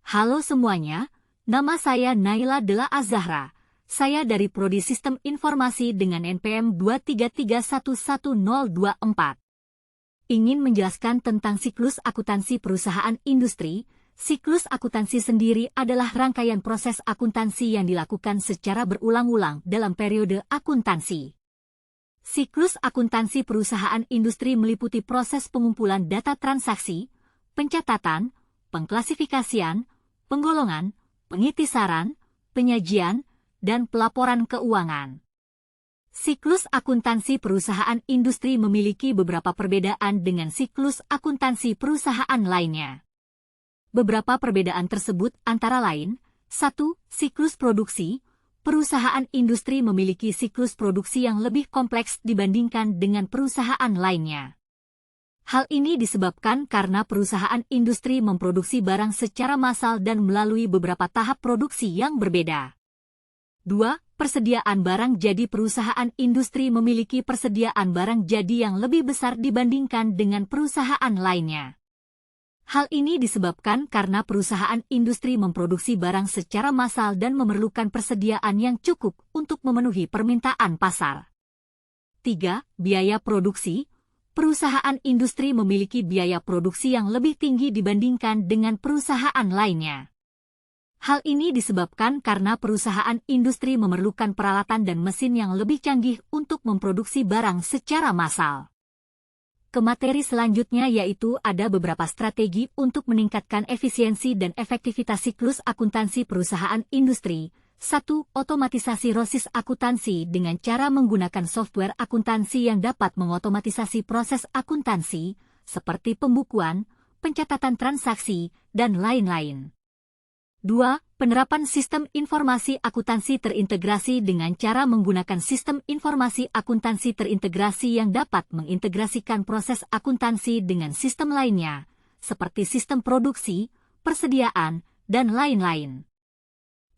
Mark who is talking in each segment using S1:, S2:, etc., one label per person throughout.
S1: Halo semuanya, nama saya Naila Dela Azahra. Saya dari Prodi Sistem Informasi dengan NPM 233111024. Ingin menjelaskan tentang siklus akuntansi perusahaan industri. Siklus akuntansi sendiri adalah rangkaian proses akuntansi yang dilakukan secara berulang-ulang dalam periode akuntansi. Siklus akuntansi perusahaan industri meliputi proses pengumpulan data transaksi, pencatatan, pengklasifikasian, penggolongan, pengitisaran, penyajian, dan pelaporan keuangan. Siklus akuntansi perusahaan industri memiliki beberapa perbedaan dengan siklus akuntansi perusahaan lainnya. Beberapa perbedaan tersebut antara lain, 1. Siklus produksi. Perusahaan industri memiliki siklus produksi yang lebih kompleks dibandingkan dengan perusahaan lainnya. Hal ini disebabkan karena perusahaan industri memproduksi barang secara massal dan melalui beberapa tahap produksi yang berbeda. 2. Persediaan barang jadi. Perusahaan industri memiliki persediaan barang jadi yang lebih besar dibandingkan dengan perusahaan lainnya. Hal ini disebabkan karena perusahaan industri memproduksi barang secara massal dan memerlukan persediaan yang cukup untuk memenuhi permintaan pasar. 3. Biaya produksi. Perusahaan industri memiliki biaya produksi yang lebih tinggi dibandingkan dengan perusahaan lainnya. Hal ini disebabkan karena perusahaan industri memerlukan peralatan dan mesin yang lebih canggih untuk memproduksi barang secara massal. Ke materi selanjutnya, yaitu ada beberapa strategi untuk meningkatkan efisiensi dan efektivitas siklus akuntansi perusahaan industri. 1. Otomatisasi proses akuntansi dengan cara menggunakan software akuntansi yang dapat mengotomatisasi proses akuntansi, seperti pembukuan, pencatatan transaksi, dan lain-lain. 2. Penerapan sistem informasi akuntansi terintegrasi dengan cara menggunakan sistem informasi akuntansi terintegrasi yang dapat mengintegrasikan proses akuntansi dengan sistem lainnya, seperti sistem produksi, persediaan, dan lain-lain.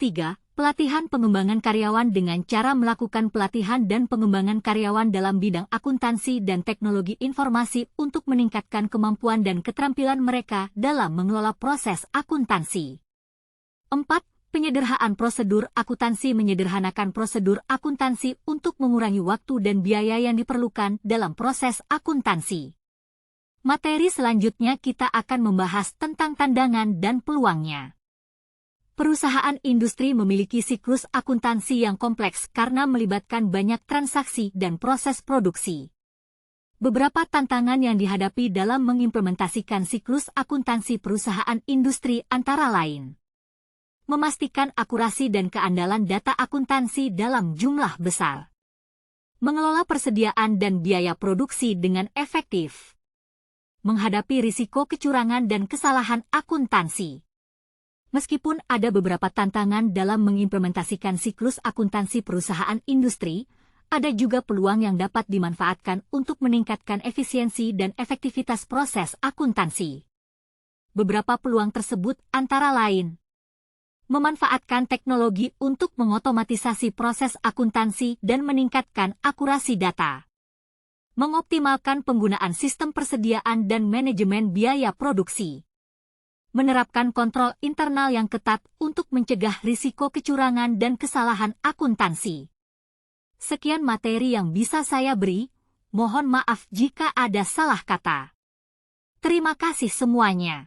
S1: 3. Pelatihan pengembangan karyawan dengan cara melakukan pelatihan dan pengembangan karyawan dalam bidang akuntansi dan teknologi informasi untuk meningkatkan kemampuan dan keterampilan mereka dalam mengelola proses akuntansi. 4. Penyederhanaan prosedur akuntansi. Menyederhanakan prosedur akuntansi untuk mengurangi waktu dan biaya yang diperlukan dalam proses akuntansi. Materi selanjutnya kita akan membahas tentang tantangan dan peluangnya. Perusahaan industri memiliki siklus akuntansi yang kompleks karena melibatkan banyak transaksi dan proses produksi. Beberapa tantangan yang dihadapi dalam mengimplementasikan siklus akuntansi perusahaan industri antara lain: memastikan akurasi dan keandalan data akuntansi dalam jumlah besar, mengelola persediaan dan biaya produksi dengan efektif, menghadapi risiko kecurangan dan kesalahan akuntansi. Meskipun ada beberapa tantangan dalam mengimplementasikan siklus akuntansi perusahaan industri, ada juga peluang yang dapat dimanfaatkan untuk meningkatkan efisiensi dan efektivitas proses akuntansi. Beberapa peluang tersebut antara lain: memanfaatkan teknologi untuk mengotomatisasi proses akuntansi dan meningkatkan akurasi data, mengoptimalkan penggunaan sistem persediaan dan manajemen biaya produksi, menerapkan kontrol internal yang ketat untuk mencegah risiko kecurangan dan kesalahan akuntansi. Sekian materi yang bisa saya beri, mohon maaf jika ada salah kata. Terima kasih semuanya.